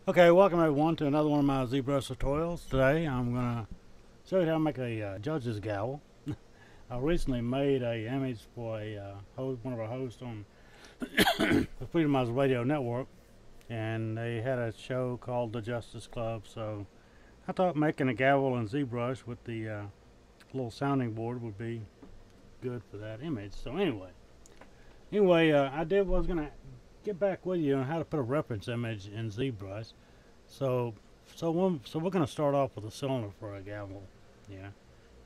Okay, welcome everyone to another one of my ZBrush tutorials. Today I'm going to show you how to make a judge's gavel. I recently made a image for one of our hosts on the Freedomized Radio Network, and they had a show called the Justice Club, so I thought making a gavel in ZBrush with the little sounding board would be good for that image. So anyway, I was going to get back with you on how to put a reference image in ZBrush. So we're going to start off with a cylinder for a gavel, yeah.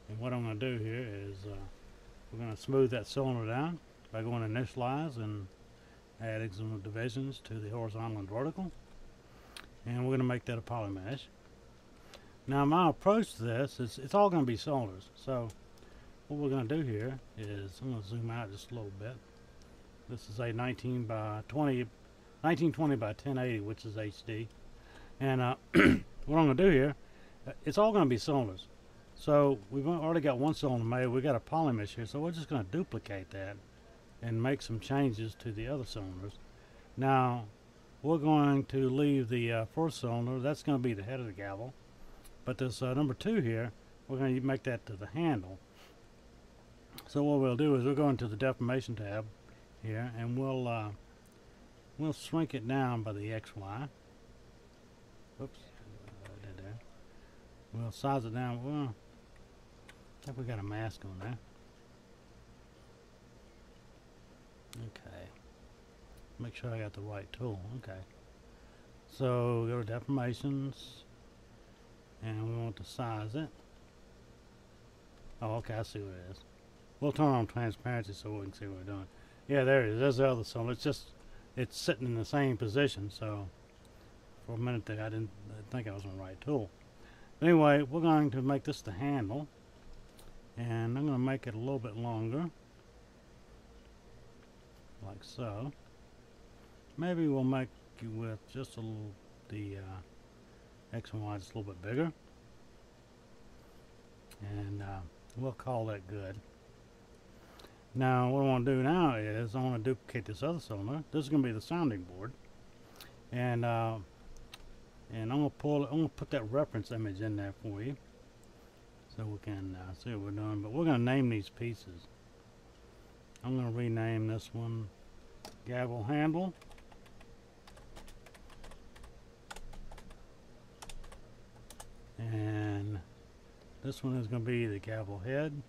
And what I'm going to do here is we're going to smooth that cylinder down by going to initialize and adding some divisions to the horizontal and vertical, and we're going to make that a polymesh. Now my approach to this is it's all going to be cylinders. So what we're going to do here is I'm going to zoom out just a little bit. This is a 1920 by 1080, which is HD. And what I'm going to do here, it's all going to be cylinders. So we've already got one cylinder made. We've got a polymesh here, so we're just going to duplicate that and make some changes to the other cylinders. Now we're going to leave the first cylinder. That's going to be the head of the gavel. But this number 2 here, we're going to make that to the handle. So what we'll do is we'll go into the deformation tab here, and we'll shrink it down by the XY. Oops, I did there. We'll size it down. Well, I think we got a mask on there. Okay. Make sure I got the right tool. Okay. So go to deformations, and we want to size it. Oh, okay, I see what it is. We'll turn on transparency so we can see what we're doing. Yeah, there it is. There's the other cylinder. It's sitting in the same position. So for a minute there, I didn't think I was on the right tool. Anyway, we're going to make this the handle, and I'm going to make it a little bit longer, like so. Maybe we'll make it with just a little the X and Y just a little bit bigger, and we'll call that good. Now what I want to do now is I want to duplicate this other cylinder. This is going to be the sounding board, and I'm going to put that reference image in there for you, so we can see what we're doing. But we're going to name these pieces. I'm going to rename this one gavel handle, and this one is going to be the gavel head.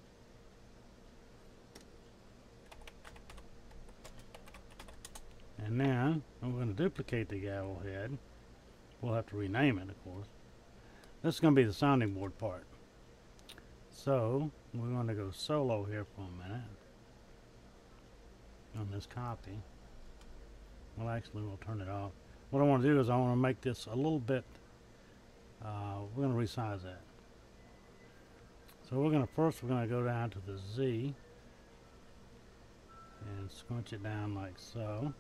And then I'm going to duplicate the gavel head. We'll have to rename it, of course. This is going to be the sounding board part. So we're going to go solo here for a minute on this copy. Well, actually, we'll turn it off. What I want to do is I want to make this a little bit. We're going to resize that. So we're going to go down to the Z and scrunch it down like so.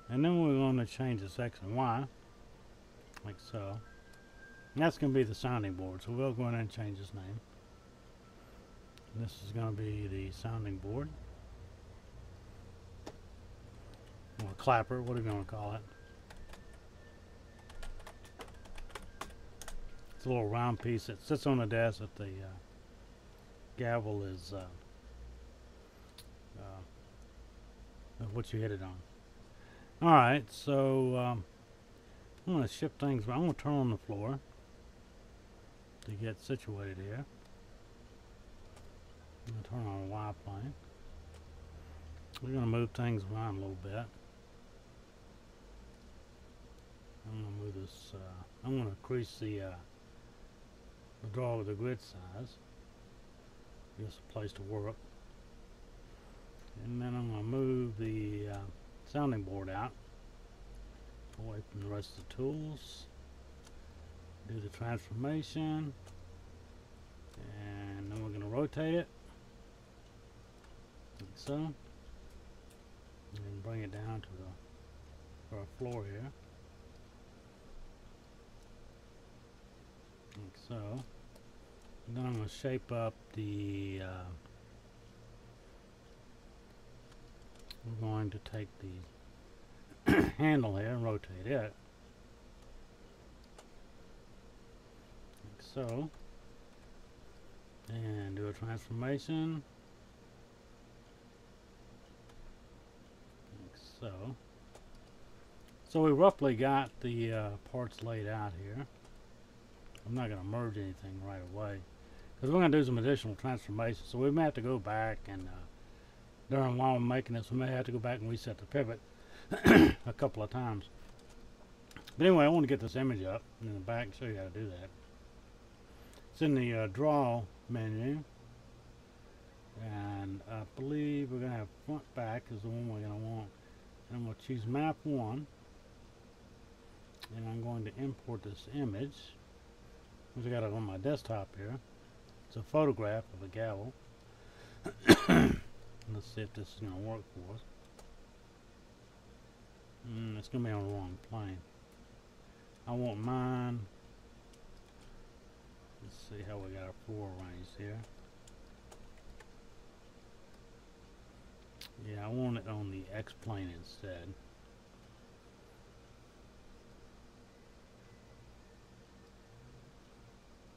And then we're going to change this X and Y, like so. And that's going to be the sounding board, so we'll go in and change its name. And this is going to be the sounding board, or clapper, whatever you want to call it. It's a little round piece that sits on the desk that the gavel is what you hit it on. Alright, so I'm going to shift things around. I'm going to turn on the floor to get situated here. I'm going to turn on a Y plane. We're going to move things around a little bit. I'm going to move this, I'm going to increase the draw with the grid size. Just a place to work. And then I'm going to move the sounding board out away from the rest of the tools. Do the transformation, and then we're going to rotate it like so, and then bring it down to our floor here like so. And then I'm going to shape up the we're going to take the handle here and rotate it so. And do a transformation. Like so. So we roughly got the parts laid out here. I'm not going to merge anything right away, because we're going to do some additional transformations. So we may have to go back and while I'm making this, we may have to go back and reset the pivot a couple of times. But anyway, I want to get this image up in the back and show you how to do that. It's in the draw menu, and I believe we're going to have front back is the one we're going to want. And I'm going to choose map 1, and I'm going to import this image, which I got it on my desktop here. It's a photograph of a gavel. Let's see if this is going to work for us. It's going to be on the wrong plane. I want mine. Let's see how we got our floor arranged here. Yeah, I want it on the X plane instead.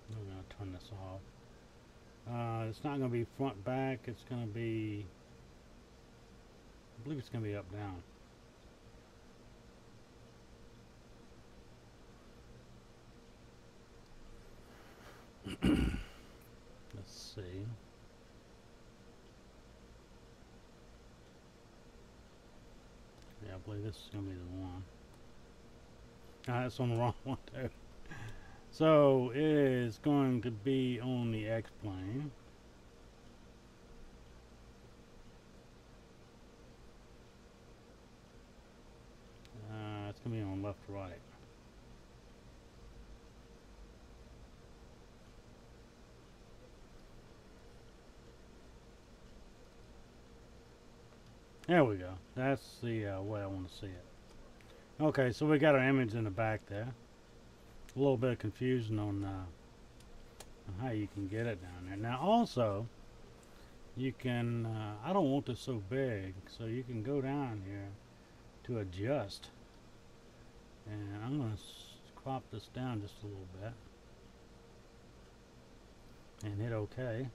I'm going to turn this off. It's not going to be front back. It's going to be, I believe it's going to be up down. Let's see. Yeah, I believe this is going to be the one. That's on the wrong one too. So it is going to be on the X plane. It's going to be on left to right. There we go. That's the way I want to see it. Okay, so we got our image in the back there. A little bit of confusion on how you can get it down there. Now also, you can, I don't want this so big, so you can go down here to adjust. And I'm going to crop this down just a little bit. And hit OK.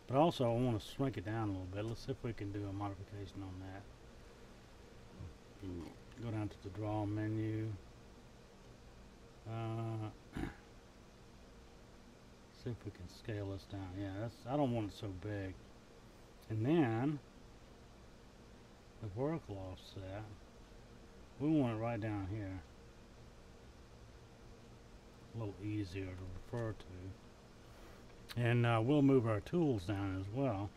But also I want to shrink it down a little bit. Let's see if we can do a modification on that. Go down to the draw menu. See if we can scale this down. Yeah, I don't want it so big. And then the vertical offset, we want it right down here. A little easier to refer to. And we'll move our tools down as well,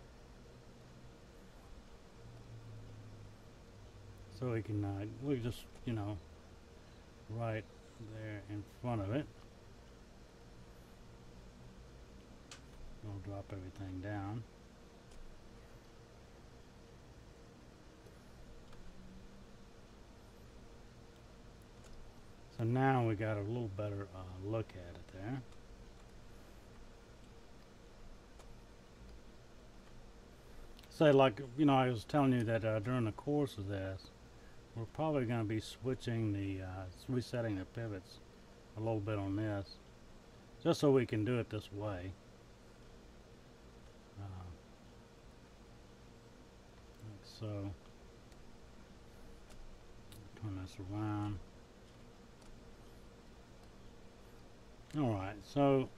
so we can we just, you know, right there in front of it. We'll drop everything down. So now we got a little better look at it there. Say, like, you know, I was telling you that during the course of this, we're probably going to be switching the, resetting the pivots a little bit on this, just so we can do it this way. Like so. Turn this around. Alright, so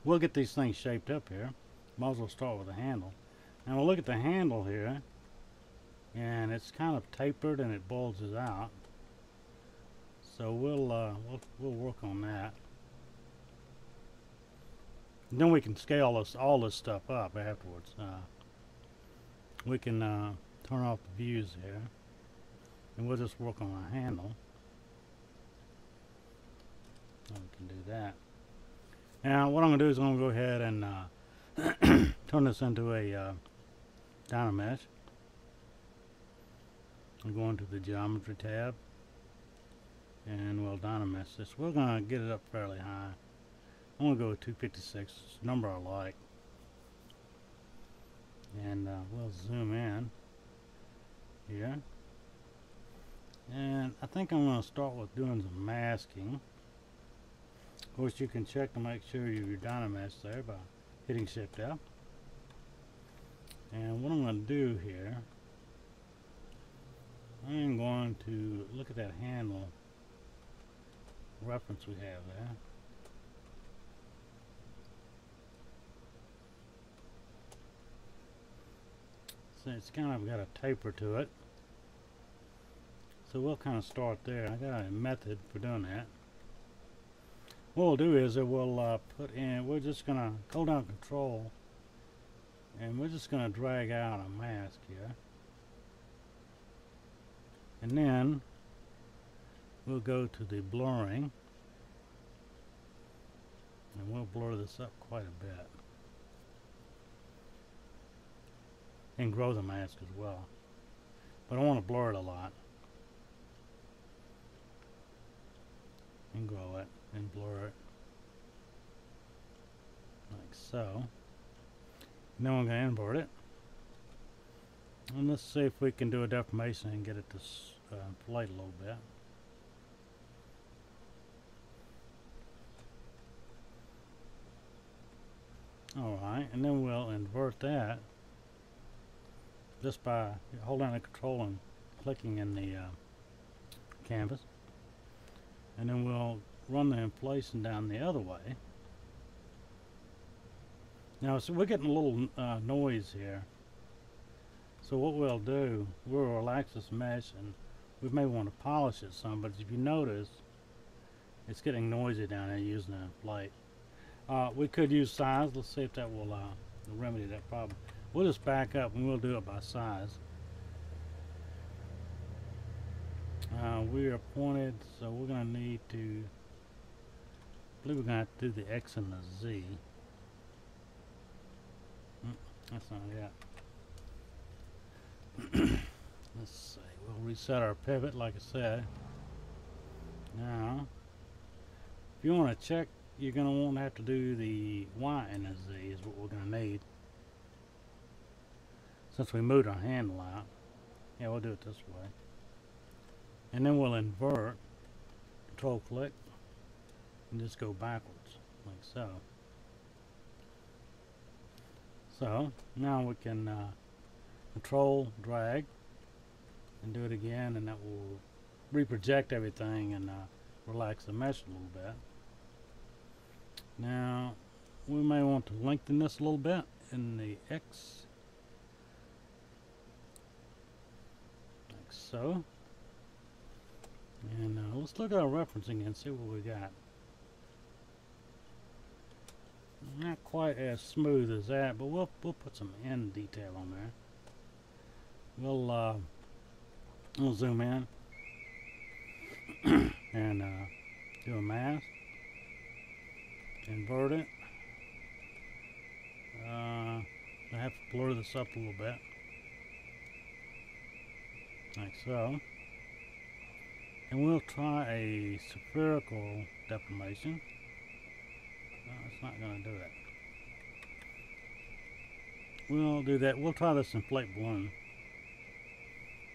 we'll get these things shaped up here. Might as well start with the handle. Now we'll look at the handle here, and it's kind of tapered and it bulges out. So we'll work on that. And then we can scale all this stuff up afterwards. We can turn off the views here, and we'll just work on a handle. So we can do that. Now what I'm going to do is I'm going to go ahead and turn this into a Dynamesh. I'm going to the Geometry tab, and we'll Dynamesh this. We're going to get it up fairly high. I'm going to go with 256, it's the number I like. And we'll zoom in here. And I think I'm going to start with doing some masking. Of course, you can check to make sure your dynamesh there by hitting Shift F. And what I'm going to do here, I'm going to look at that handle reference we have there. So it's kind of got a taper to it. So we'll kind of start there. I got a method for doing that. What we'll do is we'll put in, we're just going to hold down Control, and we're just going to drag out a mask here. And then we'll go to the blurring, and we'll blur this up quite a bit. And grow the mask as well. But I want to blur it a lot. And grow it and blur it. Like so. And then we're going to invert it. And let's see if we can do a deformation and get it to inflate a little bit. Alright, and then we'll invert that just by holding the Control and clicking in the canvas. And then we'll run the inflation down the other way. Now, so we're getting a little noise here. So what we'll do, we'll relax this mesh, and we may want to polish it some, but if you notice, it's getting noisy down there using the inflate. We could use size. Let's see if that will remedy that problem. We'll just back up and we'll do it by size. We are pointed, so we're going to need to, I believe we're going to have to do the X and the Z. That's not it. Let's see, we'll reset our pivot like I said. Now, if you want to check, you're going to want to have to do the Y and the Z is what we're going to need. Since we moved our handle out. Yeah, we'll do it this way. And then we'll invert, Control click, and just go backwards, like so. So, now we can Control, drag, and do it again, and that will reproject everything and relax the mesh a little bit. Now, we may want to lengthen this a little bit in the X. So, and let's look at our referencing and see what we got. Not quite as smooth as that, but we'll put some end detail on there. We'll zoom in and do a mask, invert it. I have to blur this up a little bit. Like so. And we'll try a spherical deformation. No, it's not going to do it. We'll do that. We'll try this inflate balloon.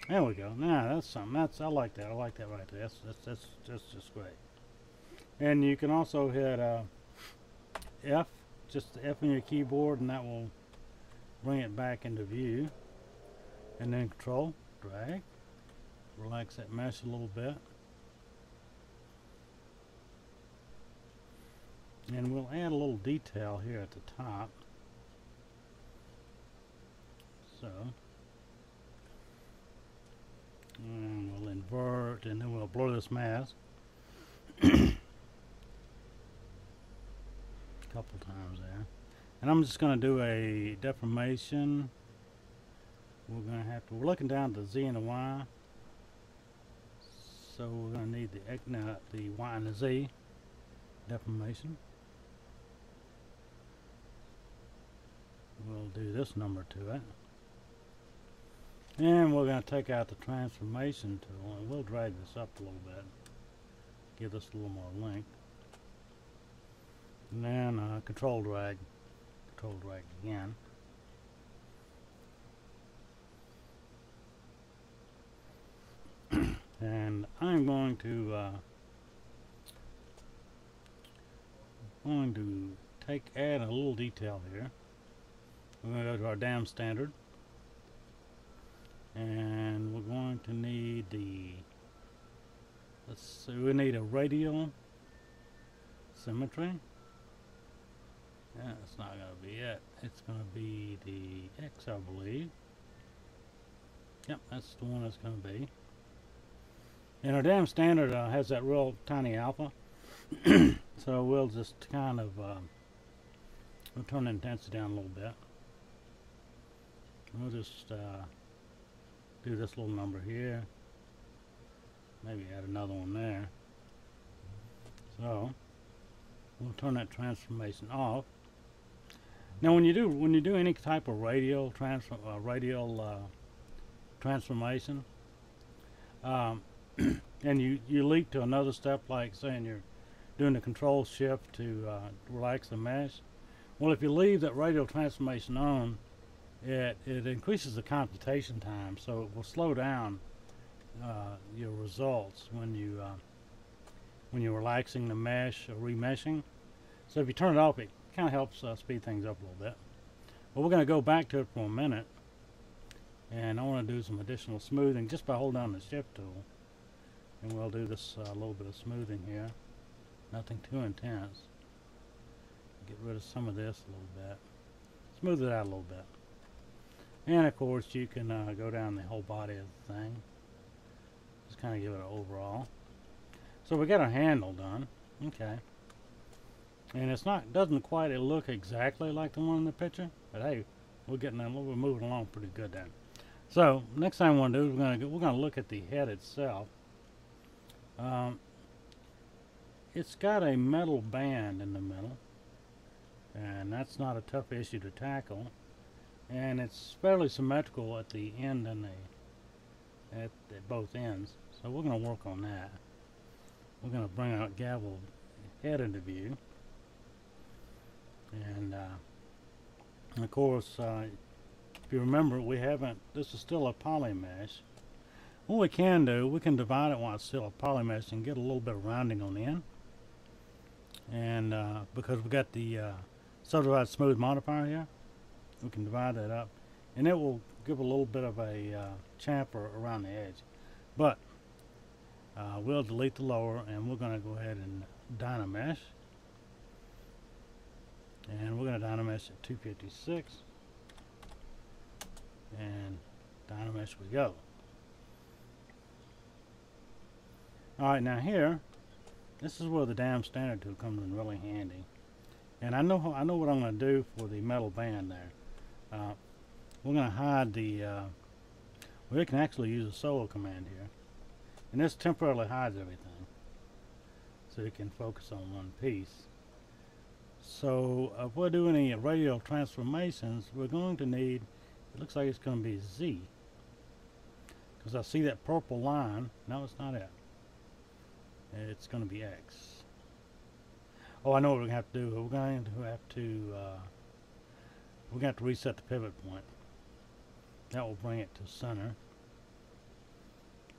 There we go. Now that's something. I like that. I like that right there. That's just great. And you can also hit F, just F on your keyboard, and that will bring it back into view. And then Control, drag, relax that mesh a little bit, and we'll add a little detail here at the top. So, and we'll invert, and then we'll blur this mask a couple times there. And I'm just going to do a deformation. We're looking down at the Z and the Y. So we're going to need the Y and the Z deformation. We'll do this number to it. And we're going to take out the transformation tool, and we'll drag this up a little bit. Give this a little more length. And then control drag again. And I'm going to going to add a little detail here. We're going to go to our dam standard, and we're going to need we need a radial symmetry. That's not going to be it. It's going to be the X, I believe. Yep, that's the one it's going to be. And our dam standard has that real tiny alpha. So we'll just kind of we'll turn the intensity down a little bit. We'll just do this little number here. Maybe add another one there. So we'll turn that transformation off. Now, when you do any type of radial transformation, and you leap to another step, like saying you're doing the control shift to relax the mesh. Well, if you leave that radial transformation on, it increases the computation time, so it will slow down your results when you're relaxing the mesh or remeshing. So if you turn it off, it kind of helps speed things up a little bit. But we're going to go back to it for a minute, and I want to do some additional smoothing just by holding down the shift tool. And we'll do this little bit of smoothing here. Nothing too intense. Get rid of some of this a little bit. Smooth it out a little bit. And of course you can go down the whole body of the thing. Just kind of give it an overall. So we got our handle done. Okay. And doesn't quite look exactly like the one in the picture, but hey, we're moving along pretty good then. So next thing I want to do is we're going to look at the head itself. It's got a metal band in the middle, and that's not a tough issue to tackle. And it's fairly symmetrical at the end and at both ends. So we're going to work on that. We're going to bring our Gavel head into view. And of course, if you remember, this is still a polymesh. What we can do, we can divide it while it's still a polymesh and get a little bit of rounding on the end. And because we got the subdivide smooth modifier here, we can divide that up, and it will give a little bit of a chamfer around the edge. But we'll delete the lower, and we're going to go ahead and dynamesh. And we're going to dynamesh at 256, and dynamesh we go. Alright, now here, this is where the dam standard tool comes in really handy. And I know what I'm going to do for the metal band there. We're going to hide the, we can actually use a solo command here. And this temporarily hides everything, so you can focus on one piece. So if we're doing any radial transformations, we're going to need, it looks like it's going to be Z. Because I see that purple line. No, it's not it. It's going to be X. Oh, I know what we're going to have to do. We're going to have to reset the pivot point. That will bring it to center.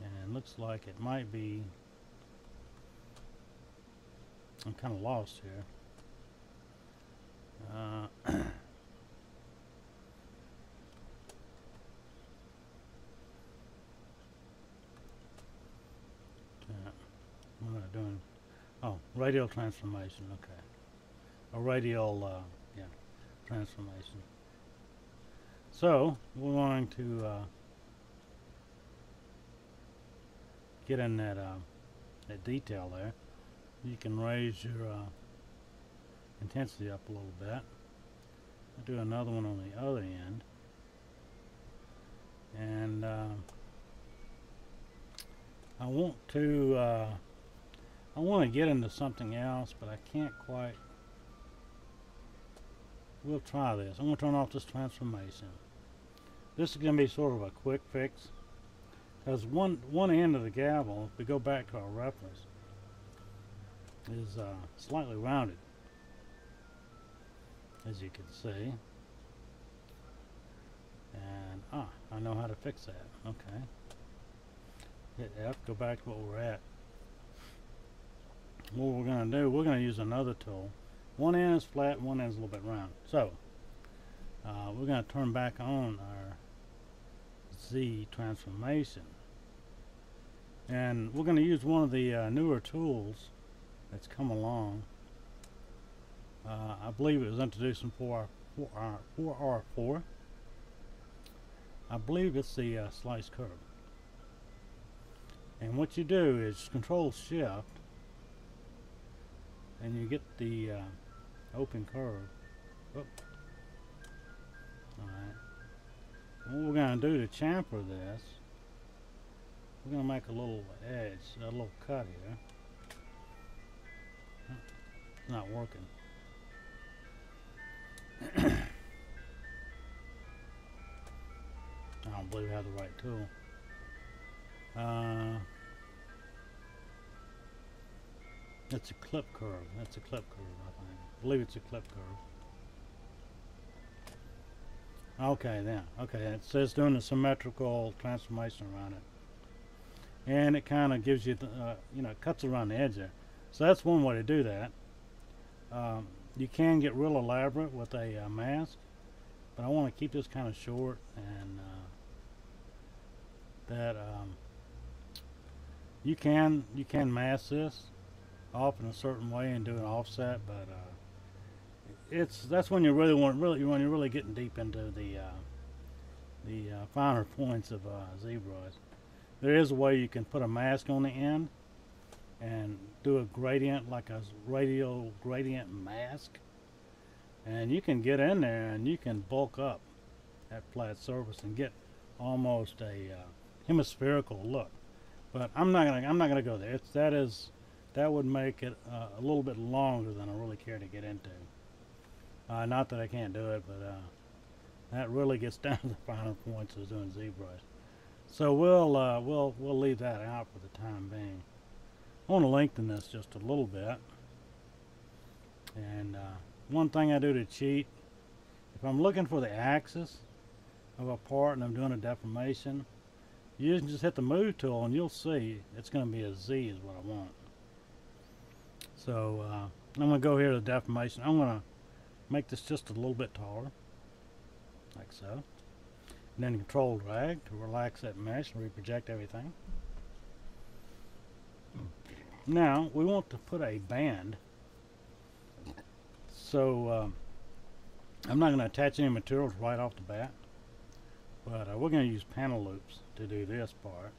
And it looks like it might be, I'm kind of lost here. What am I doing? Oh, radial transformation. Okay, a radial, yeah, transformation. So we're going to get in that detail there. You can raise your intensity up a little bit. I'll do another one on the other end, and I want to get into something else, but I can't quite. We'll try this. I'm going to turn off this transformation. This is going to be sort of a quick fix, because one end of the gavel, if we go back to our reference, is slightly rounded, as you can see. And I know how to fix that. Okay, hit F, go back to what we're at. What we're going to do, we're going to use another tool. One end is flat and one end is a little bit round. So we're going to turn back on our Z transformation, and we're going to use one of the newer tools that's come along. I believe it was introduced in 4R4. I believe it's the slice curve. And what you do is Control Shift, and you get the open curve. Oh. Alright. What we're going to do to chamfer this, we're going to make a little edge, a little cut here. It's not working. I don't believe I have the right tool. It's a clip curve. That's a clip curve, I think. I believe it's a clip curve. Okay, then. Okay, it says doing a symmetrical transformation around it, and it kind of gives you, you know, cuts around the edge there. So that's one way to do that. You can get real elaborate with a mask, but I want to keep this kind of short, and you can mask this off in a certain way and do an offset, but that's when you when you're really getting deep into the finer points of ZBrush. There is a way you can put a mask on the end and do a gradient, like a radial gradient mask, and you can get in there and you can bulk up that flat surface and get almost a hemispherical look. But I'm not gonna go there. That would make it a little bit longer than I really care to get into. Not that I can't do it, but that really gets down to the finer points of doing ZBrush. So we'll leave that out for the time being. I want to lengthen this just a little bit. And one thing I do to cheat, if I'm looking for the axis of a part and I'm doing a deformation, you can just hit the move tool and you'll see it's going to be a Z is what I want. So I'm going to go here to deformation. I'm going to make this just a little bit taller, like so. And then Control Drag to relax that mesh and reproject everything. Now we want to put a band. So I'm not going to attach any materials right off the bat, but we're going to use panel loops to do this part,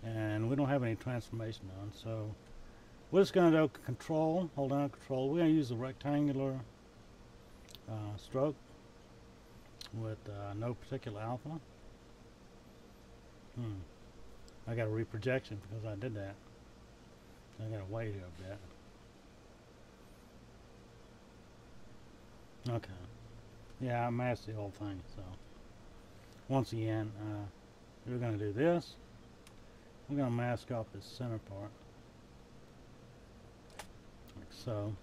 and we don't have any transformation on, so we're just going to do Control, hold down Control. We're going to use the rectangular stroke with no particular alpha. I got a reprojection because I did that. I got to wait here a bit. Okay. Yeah, I masked the whole thing. So once again, we're going to do this. We're going to mask off this center part, like so.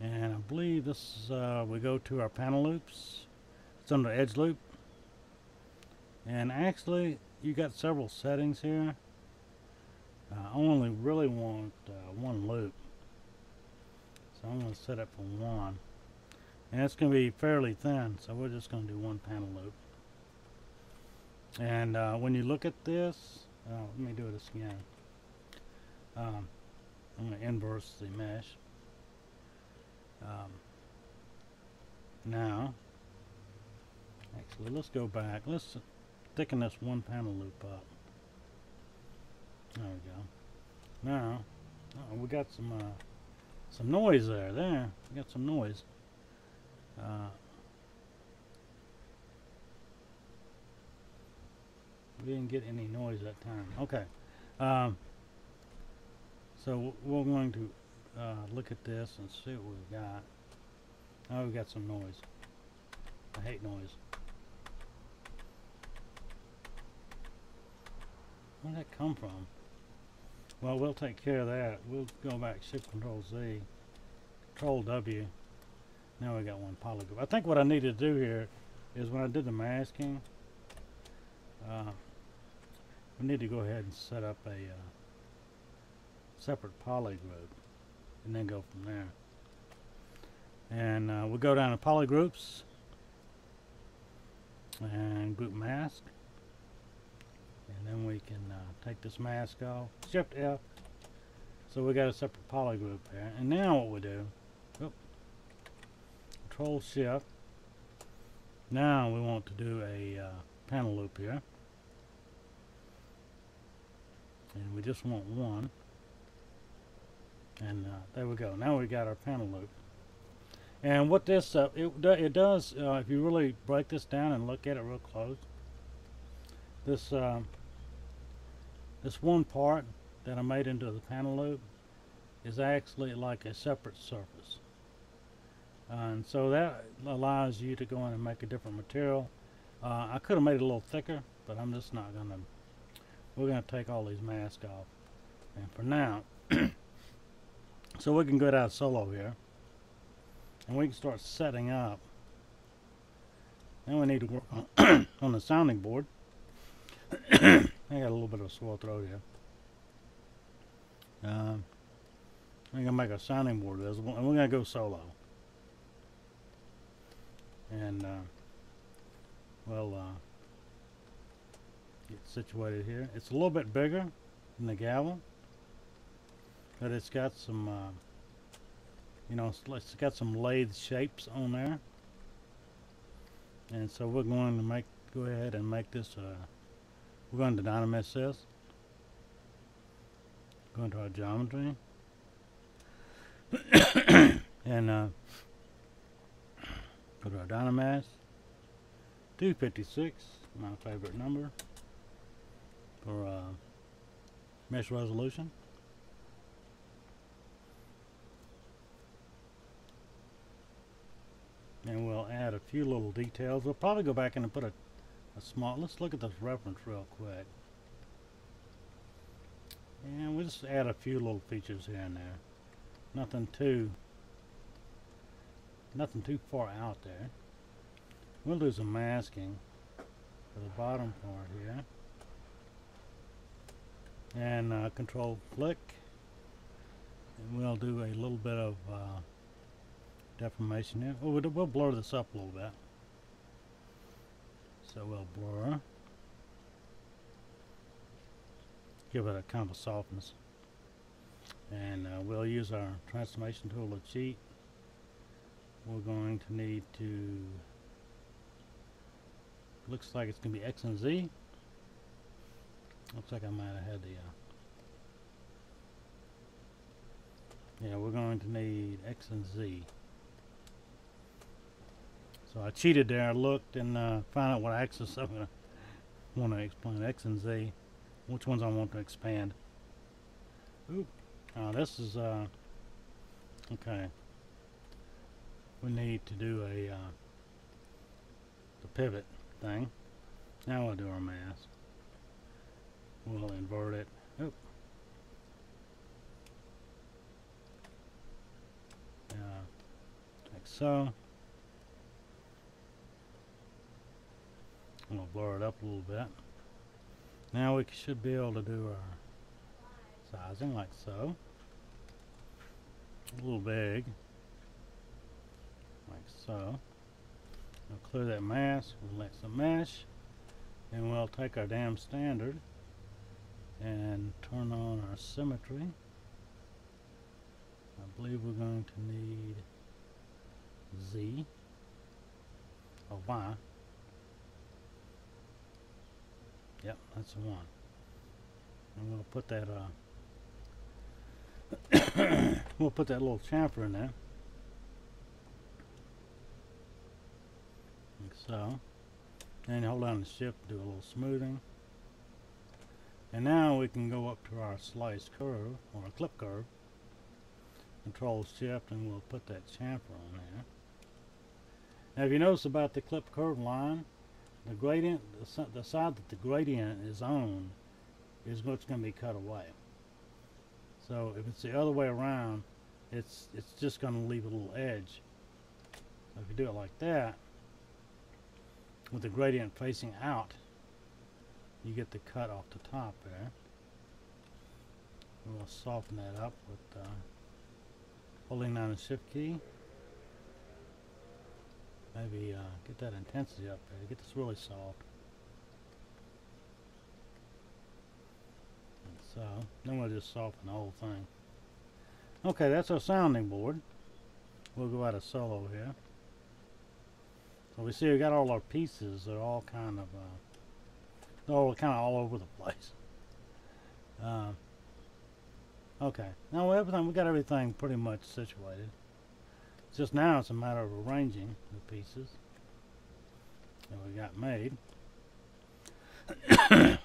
And I believe this is, we go to our panel loops. It's under edge loop. And actually, you got several settings here. I only really want one loop. So I'm going to set it for one. And it's going to be fairly thin, so we're just going to do one panel loop. And when you look at this, let me do this again. I'm going to inverse the mesh. Now, actually, let's go back. Let's thicken this one panel loop up. There we go. Now, we got some noise there. We got some noise. We didn't get any noise that time. Okay. So we're going to look at this and see what we've got. Oh, we got some noise. I hate noise. Where did that come from? Well, we'll take care of that. We'll go back, Shift Control Z, Control W. Now we got one polygroup. I think what I need to do here is when I did the masking, we need to go ahead and set up a separate polygroup and then go from there. And we'll go down to polygroups and group mask, and then we can take this mask off. Shift F. So we got a separate polygroup there. And now what we do, Control Shift. Now we want to do a panel loop here, and we just want one. And there we go. Now we got our panel loop. And what this it does, if you really break this down and look at it real close, this this one part that I made into the panel loop is actually like a separate surface. And so that allows you to go in and make a different material. I could have made it a little thicker, but I'm just not gonna. We're gonna take all these masks off, and for now, so we can go down solo here, and we can start setting up. Then we need to work on on the sounding board. I got a little bit of a sore throat here. We're gonna make a sounding board visible, and we're gonna go solo. And we'll get situated here. It's a little bit bigger than the Gavel, but it's got some, you know, it's got some lathe shapes on there. And so we're going to go ahead and make this. We're going to dynamize this. Go into our geometry, and go to our Dynamask, 256, my favorite number for mesh resolution. And we'll add a few little details. We'll probably go back in and put a small, let's look at this reference real quick. And we'll just add a few little features here and there. Nothing too far out there. We'll do some masking for the bottom part here, and control flick, and we'll do a little bit of deformation here. We'll blur this up a little bit. So we'll blur, give it a kind of a softness, and we'll use our transformation tool to cheat. We're going to need to, looks like it's going to be X and Z. Looks like I might have had the, yeah, we're going to need X and Z. So I cheated there. I looked and found out what axis I'm going to want to explain. X and Z, which ones I want to expand. Ooh, this is, okay. We need to do a the pivot thing. Now we'll do our mask. We'll invert it. Oop. Like so. We'll blur it up a little bit. Now we should be able to do our sizing like so. A little big. Like so. We'll clear that mask, we'll let some mesh, and we'll take our damn standard and turn on our symmetry. I believe we're going to need Z or Y. Yep, that's the one. And we'll put that we'll put that little chamfer in there. Like so. And hold down the shift, do a little smoothing. And now we can go up to our slice curve, or a clip curve. Control shift, and we'll put that chamfer on there. Now if you notice about the clip curve line, the gradient, the side that the gradient is on is what's going to be cut away. So if it's the other way around, it's just going to leave a little edge. If you do it like that, with the gradient facing out, you get the cut off the top there. We'll soften that up with holding down the shift key. maybe get that intensity up there, get this really soft. And so then we'll just soften the whole thing. Okay, that's our sounding board. We'll go out of solo here. So we see we got all our pieces. They're all kind of all over the place. Okay, now we got everything pretty much situated. Just now it's a matter of arranging the pieces that we got made.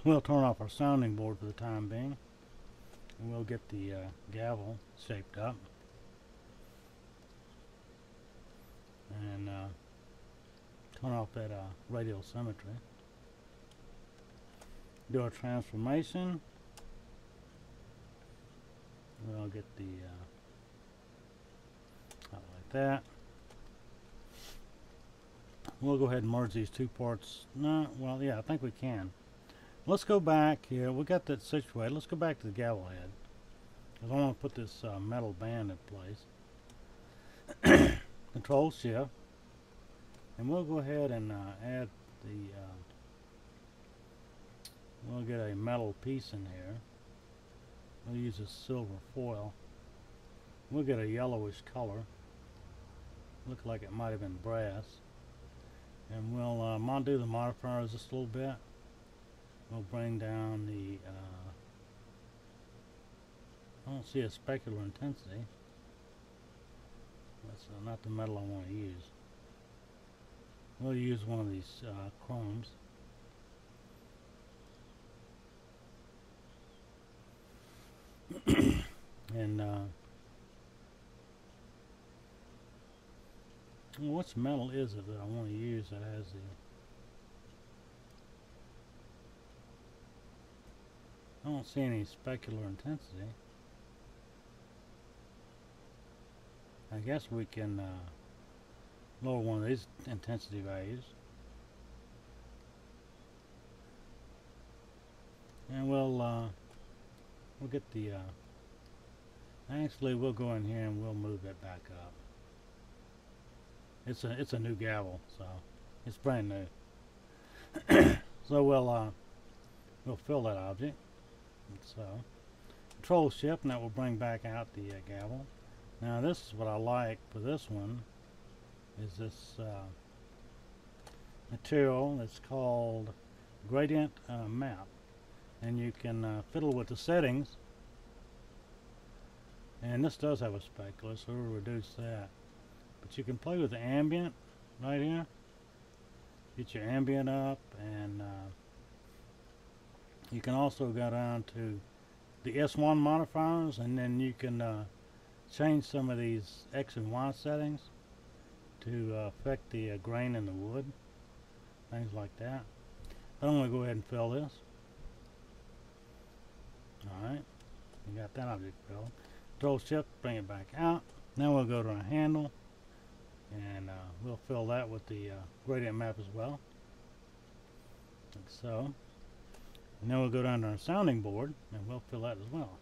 We'll turn off our sounding board for the time being, and we'll get the gavel shaped up, and turn off that radial symmetry. Do a transformation. We'll get the out like that. We'll go ahead and merge these two parts. No, well, yeah, I think we can. Let's go back here. We got that situated. Let's go back to the gavel head, because I want to put this metal band in place. Control Shift, and we'll go ahead and add the. We'll get a metal piece in here. We'll use a silver foil. We'll get a yellowish color. Look like it might have been brass. And we'll undo the modifiers just a little bit. We'll bring down the, I don't see a specular intensity. That's not the metal I want to use. We'll use one of these chromes. And which metal is it that I want to use that has the I don't see any specular intensity. I guess we can lower one of these intensity values, and we'll get the actually we'll go in here and we'll move it back up. It's a new gavel, so it's brand new. So we'll fill that object. So Control Shift, and that will bring back out the gavel. Now this is what I like for this one, is this material that's called Gradient Map, and you can fiddle with the settings. And this does have a specular, so we'll reduce that. But you can play with the ambient right here. Get your ambient up, and you can also go down to the S1 modifiers, and then you can change some of these X and Y settings to affect the grain in the wood, things like that. But I'm going to go ahead and fill this. Alright, we got that object filled. Control Shift, bring it back out. Now we'll go to our handle, and we'll fill that with the gradient map as well, like so. And then we'll go down to our sounding board, and we'll fill that as well.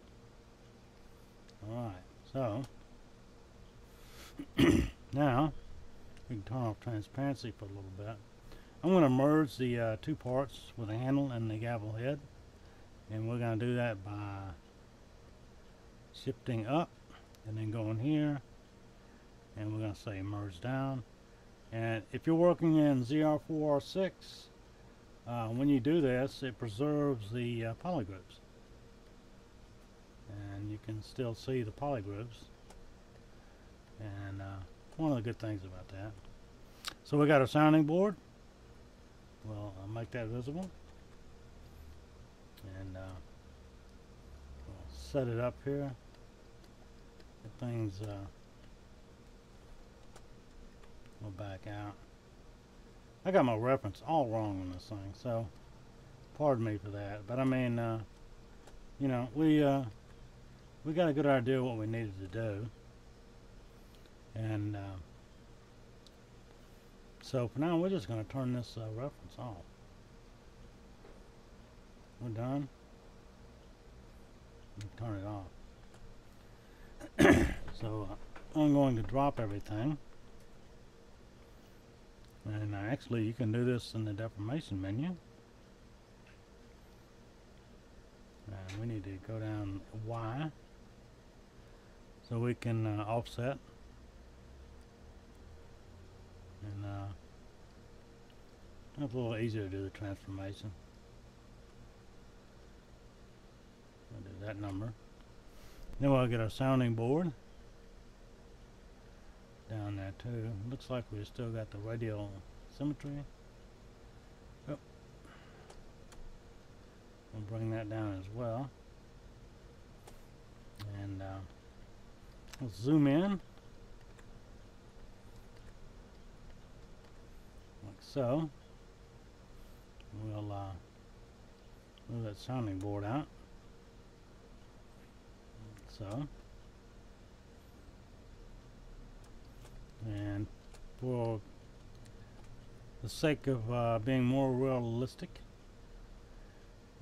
Alright, so now we can turn off transparency for a little bit. I'm going to merge the two parts with the handle and the gavel head, and we're going to do that by shifting up and then going here, and we're going to say merge down. And if you're working in ZR4R6, when you do this, it preserves the polygroups, and you can still see the polygroups, and one of the good things about that. So we got our sounding board. We'll make that visible, and we'll set it up here. The things will back out. I got my reference all wrong on this thing, so pardon me for that. But I mean, you know, we got a good idea what we needed to do, and so for now we're just going to turn this reference off. We're done. Turn it off. So I'm going to drop everything, And actually you can do this in the deformation menu. And we need to go down Y so we can offset. And it's a little easier to do the transformation. We'll do that number. Then we'll get our sounding board down there too. Looks like we still got the radial symmetry. Oh. We'll bring that down as well. And let's zoom in like so. We'll move that sounding board out like so. And for the sake of being more realistic,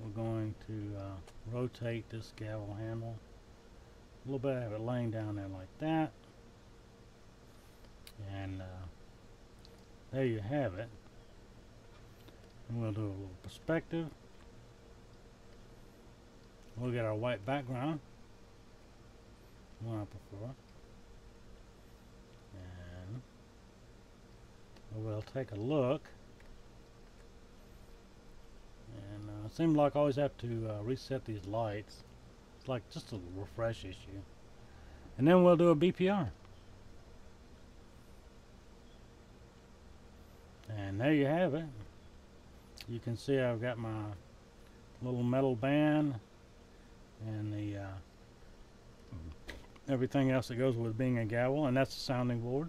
we're going to rotate this gavel handle a little bit, have it laying down there like that, and there you have it. And we'll do a little perspective. We'll get our white background, one I prefer, and we'll take a look. And it seems like I always have to reset these lights. It's like just a refresh issue. And then we'll do a BPR. And there you have it. You can see I've got my little metal band and the everything else that goes with being a gavel, and that's the sounding board.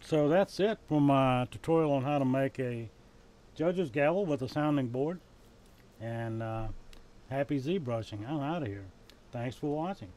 So that's it for my tutorial on how to make a judge's gavel with a sounding board. And happy ZBrushing. I'm out of here. Thanks for watching.